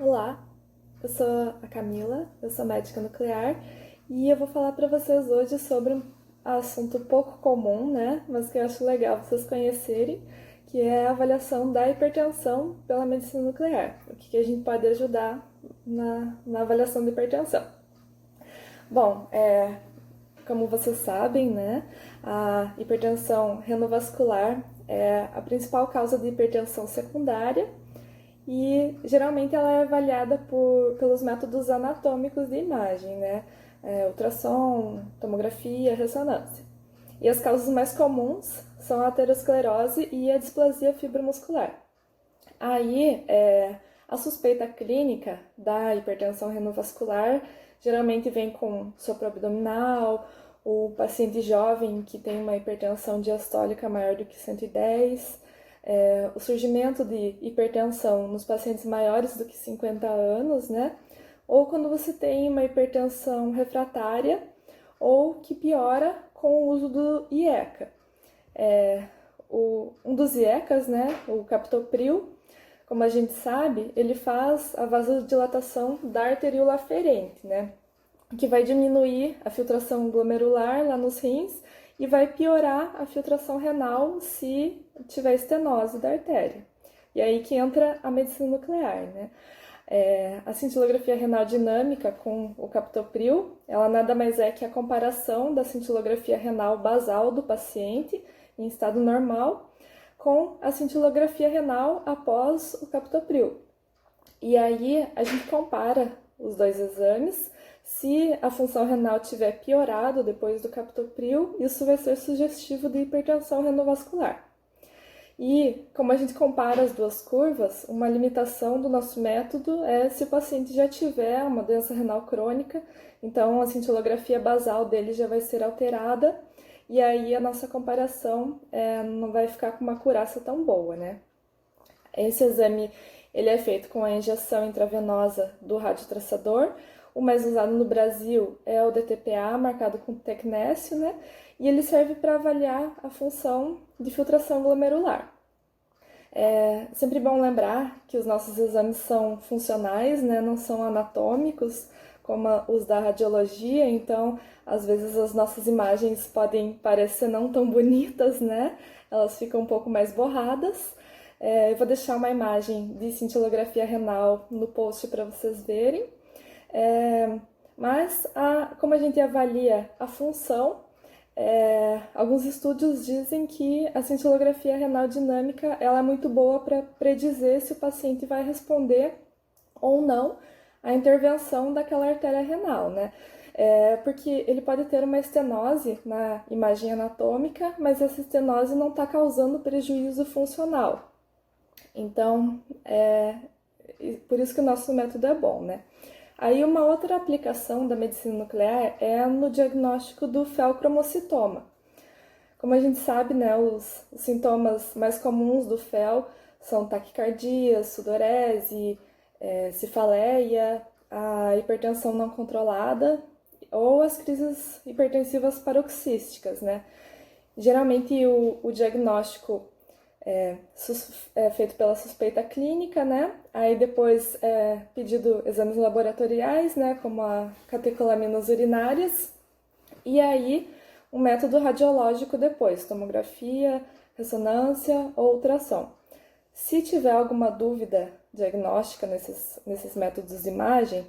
Olá, eu sou a Camila, eu sou médica nuclear e eu vou falar para vocês hoje sobre um assunto pouco comum, né? Mas que eu acho legal vocês conhecerem, que é a avaliação da hipertensão pela medicina nuclear. O que a gente pode ajudar na avaliação da hipertensão. Bom, como vocês sabem, né, a hipertensão renovascular é a principal causa de hipertensão secundária e geralmente ela é avaliada pelos métodos anatômicos de imagem, né? Ultrassom, tomografia, ressonância. E as causas mais comuns são a aterosclerose e a displasia fibromuscular. Aí, a suspeita clínica da hipertensão renovascular geralmente vem com sopro abdominal, o paciente jovem que tem uma hipertensão diastólica maior do que 110, o surgimento de hipertensão nos pacientes maiores do que 50 anos, né? Ou quando você tem uma hipertensão refratária ou que piora com o uso do IECA. Um dos IECAs, né, o captopril, como a gente sabe, ele faz a vasodilatação da arteríola aferente, né? Que vai diminuir a filtração glomerular lá nos rins e vai piorar a filtração renal se tiver estenose da artéria. E aí que entra a medicina nuclear, né? A cintilografia renal dinâmica com o captopril, ela nada mais é que a comparação da cintilografia renal basal do paciente em estado normal com a cintilografia renal após o captopril. E aí a gente compara os dois exames. Se a função renal tiver piorado depois do captopril, isso vai ser sugestivo de hipertensão renovascular. E como a gente compara as duas curvas, uma limitação do nosso método é se o paciente já tiver uma doença renal crônica, então a cintilografia basal dele já vai ser alterada e aí a nossa comparação não vai ficar com uma acurácia tão boa, né? Esse exame ele é feito com a injeção intravenosa do radiotraçador. O mais usado no Brasil é o DTPA, marcado com tecnécio, né? E ele serve para avaliar a função de filtração glomerular. É sempre bom lembrar que os nossos exames são funcionais, né? Não são anatômicos, como os da radiologia, então às vezes as nossas imagens podem parecer não tão bonitas, né? Elas ficam um pouco mais borradas. Eu vou deixar uma imagem de cintilografia renal no post para vocês verem. Mas como a gente avalia a função, alguns estudos dizem que a cintilografia renal dinâmica ela é muito boa para predizer se o paciente vai responder ou não à intervenção daquela artéria renal, né? Porque ele pode ter uma estenose na imagem anatômica, mas essa estenose não está causando prejuízo funcional. Então, por isso que o nosso método é bom, né? Aí uma outra aplicação da medicina nuclear é no diagnóstico do felcromocitoma. Como a gente sabe, né, os sintomas mais comuns do fel são taquicardia, sudorese, cefaleia, a hipertensão não controlada ou as crises hipertensivas paroxísticas, né? Geralmente o diagnóstico é feito pela suspeita clínica, né? Aí depois é pedido exames laboratoriais, né? Como a catecolaminas urinárias. E aí um método radiológico depois, tomografia, ressonância ou ultrassom. Se tiver alguma dúvida diagnóstica nesses métodos de imagem,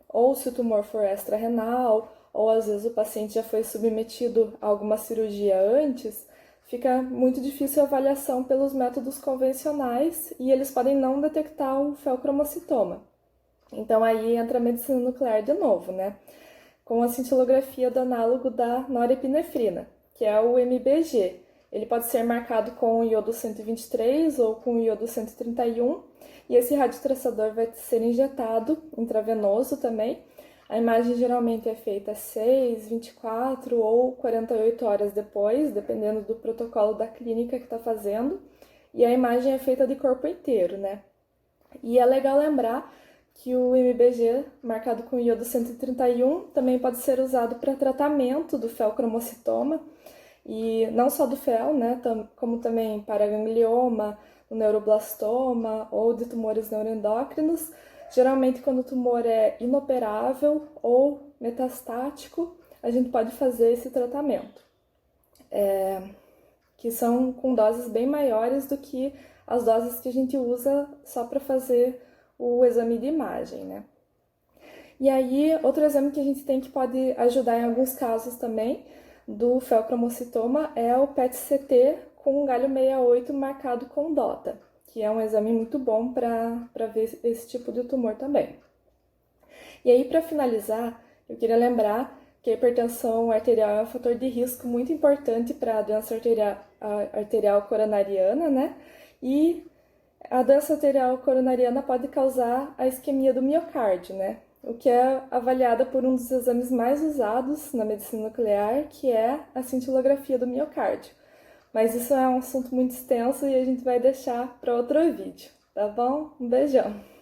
ou se o tumor for extra-renal, ou às vezes o paciente já foi submetido a alguma cirurgia antes, fica muito difícil a avaliação pelos métodos convencionais e eles podem não detectar o felcromocitoma. Então aí entra a medicina nuclear de novo, né? Com a cintilografia do análogo da norepinefrina, que é o MBG. Ele pode ser marcado com o iodo 123 ou com o iodo 131, e esse radiotraçador vai ser injetado intravenoso também. A imagem geralmente é feita 6, 24 ou 48 horas depois, dependendo do protocolo da clínica que está fazendo. E a imagem é feita de corpo inteiro, né? E é legal lembrar que o MBG, marcado com iodo 131, também pode ser usado para tratamento do felcromocitoma, e não só do fel, né? Como também para ganglioma, do neuroblastoma ou de tumores neuroendócrinos, geralmente quando o tumor é inoperável ou metastático, a gente pode fazer esse tratamento, que são com doses bem maiores do que as doses que a gente usa só para fazer o exame de imagem, né? E aí, outro exame que a gente tem que pode ajudar em alguns casos também do feocromocitoma é o PET-CT com galho 68 marcado com DOTA, que é um exame muito bom para ver esse tipo de tumor também. E aí, para finalizar, eu queria lembrar que a hipertensão arterial é um fator de risco muito importante para a doença arterial coronariana, né? E a doença arterial coronariana pode causar a isquemia do miocárdio, né? O que é avaliada por um dos exames mais usados na medicina nuclear, que é a cintilografia do miocárdio. Mas isso é um assunto muito extenso e a gente vai deixar para outro vídeo, tá bom? Um beijão!